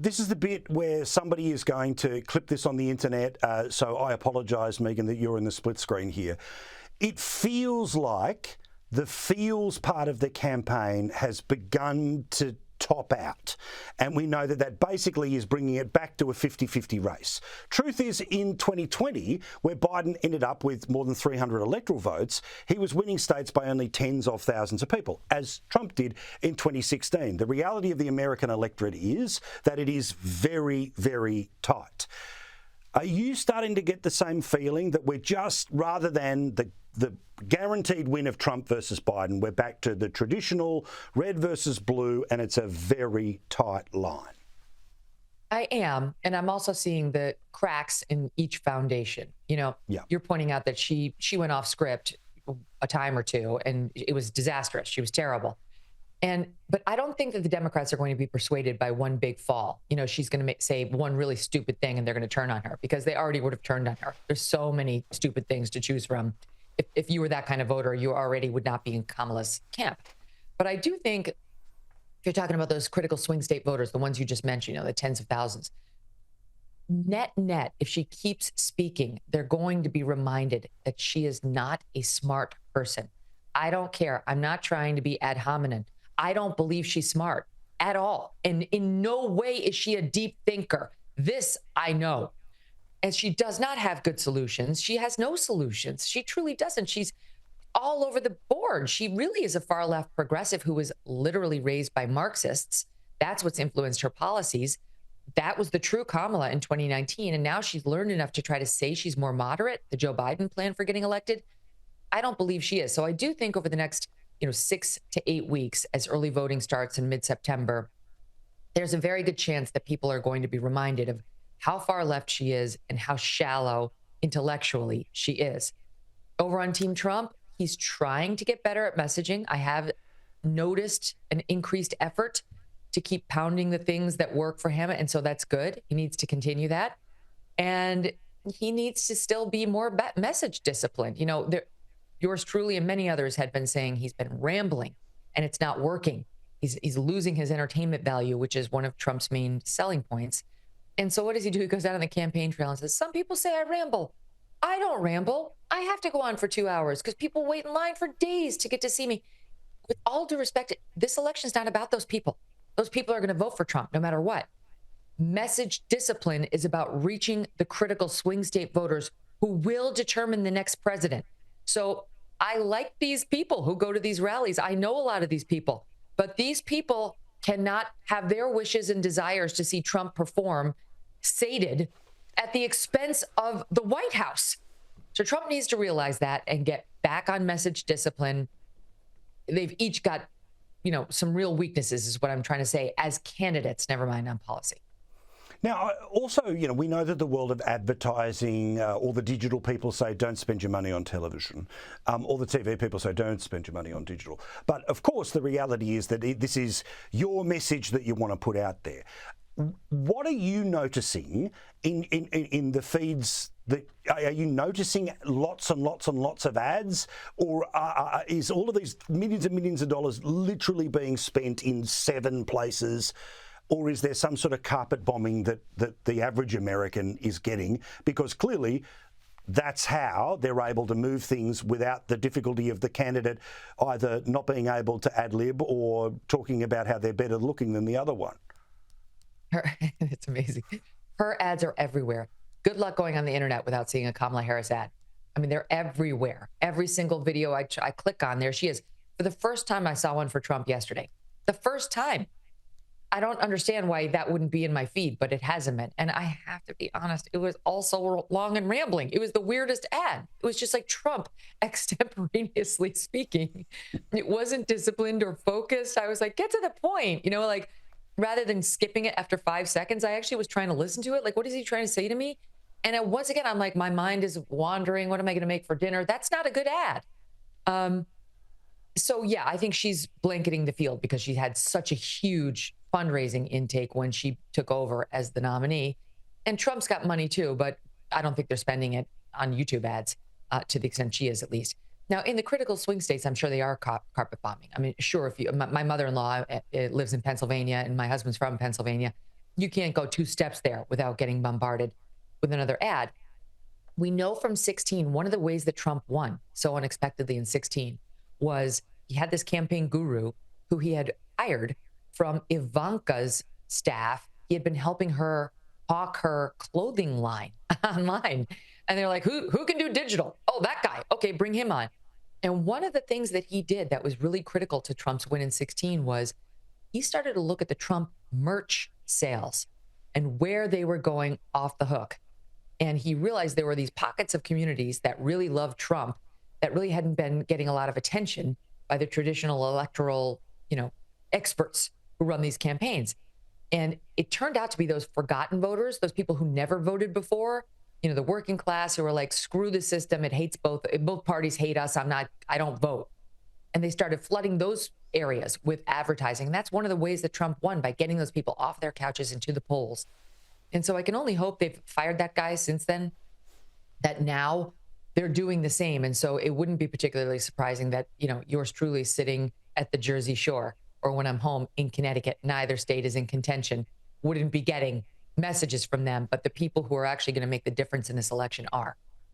This is the bit where somebody is going to clip this on the internet, so I apologise, Megyn, that you're in the split screen here. It feels like the feels part of the campaign has begun to top out. And we know that that basically is bringing it back to a 50-50 race. Truth is, in 2020, where Biden ended up with more than 300 electoral votes, he was winning states by only tens of thousands of people, as Trump did in 2016. The reality of the American electorate is that it is very, very tight. Are you starting to get the same feeling that we're just, rather than the guaranteed win of Trump versus Biden, we're back to the traditional red versus blue, and it's a very tight line? I am. And I'm also seeing the cracks in each foundation. You know, You're pointing out that she went off script a time or two, and it was disastrous. She was terrible. But I don't think that the Democrats are going to be persuaded by one big fall. You know, she's going to say one really stupid thing and they're going to turn on her, because they already would have turned on her. There's so many stupid things to choose from. If you were that kind of voter, you already would not be in Kamala's camp. But I do think, if you're talking about those critical swing state voters, the ones you just mentioned, the tens of thousands, net, if she keeps speaking, they're going to be reminded that she is not a smart person. I don't care. I'm not trying to be ad hominem. I don't believe she's smart at all. And in no way is she a deep thinker. This I know. And she does not have good solutions. She has no solutions. She truly doesn't. She's all over the board. She really is a far left progressive who was literally raised by Marxists. That's what's influenced her policies. That was the true Kamala in 2019. And now she's learned enough to try to say she's more moderate, the Joe Biden plan for getting elected. I don't believe she is. So I do think over the next 6 to 8 weeks, as early voting starts in mid-September, there's a very good chance that people are going to be reminded of how far left she is and how shallow intellectually she is. Over on Team Trump, he's trying to get better at messaging. I have noticed an increased effort to keep pounding the things that work for him. And so that's good. He needs to continue that. And he needs to still be more message disciplined. Yours truly and many others had been saying he's been rambling and it's not working. He's losing his entertainment value, which is one of Trump's main selling points. And so what does he do? He goes out on the campaign trail and says, some people say I ramble. I don't ramble. I have to go on for 2 hours because people wait in line for days to get to see me. With all due respect, this election is not about those people. Those people are going to vote for Trump no matter what. Message discipline is about reaching the critical swing state voters who will determine the next president. So I like these people who go to these rallies. I know a lot of these people, but these people cannot have their wishes and desires to see Trump perform sated at the expense of the White House. So Trump needs to realize that and get back on message discipline. They've each got, some real weaknesses is what I'm trying to say as candidates, never mind on policy. Now, also, we know that the world of advertising, all the digital people say don't spend your money on television. All the TV people say don't spend your money on digital. But of course, the reality is that this is your message that you want to put out there. What are you noticing in the feeds? Are you noticing lots and lots and lots of ads? Or is all of these millions and millions of dollars literally being spent in 7 places? Or is there some sort of carpet bombing that the average American is getting? Because clearly that's how they're able to move things without the difficulty of the candidate either not being able to ad-lib or talking about how they're better looking than the other one. It's amazing. Her ads are everywhere. Good luck going on the internet without seeing a Kamala Harris ad. I mean, they're everywhere. Every single video I click on, there she is. For the first time, I saw one for Trump yesterday. The first time. I don't understand why that wouldn't be in my feed, but it hasn't been. And I have to be honest, it was also long and rambling. It was the weirdest ad. It was just like Trump extemporaneously speaking. It wasn't disciplined or focused. I was like, get to the point, rather than skipping it after 5 seconds, I actually was trying to listen to it. Like, what is he trying to say to me? And once again, I'm like, my mind is wandering. What am I going to make for dinner? That's not a good ad. So yeah, I think she's blanketing the field because she had such a huge fundraising intake when she took over as the nominee. And Trump's got money too, but I don't think they're spending it on YouTube ads to the extent she is, at least. Now, in the critical swing states, I'm sure they are carpet bombing. I mean, sure, my mother-in-law lives in Pennsylvania and my husband's from Pennsylvania. you can't go 2 steps there without getting bombarded with another ad. We know from 16, one of the ways that Trump won so unexpectedly in 16 was he had this campaign guru who he had hired from Ivanka's staff. He had been helping her hawk her clothing line online. And they're like, who can do digital? Oh, that guy. Okay, bring him on. And one of the things that he did that was really critical to Trump's win in 16 was he started to look at the Trump merch sales and where they were going off the hook. And he realized there were these pockets of communities that really loved Trump that really hadn't been getting a lot of attention by the traditional electoral, experts who run these campaigns. And it turned out to be those forgotten voters, those people who never voted before, the working class who were like, screw the system. It hates both parties hate us. I don't vote. And they started flooding those areas with advertising. And that's one of the ways that Trump won, by getting those people off their couches into the polls. And so I can only hope they've fired that guy since then, that now they're doing the same. And so it wouldn't be particularly surprising that, yours truly sitting at the Jersey Shore, or when I'm home in Connecticut, neither state is in contention, wouldn't be getting messages from them. But the people who are actually going to make the difference in this election are.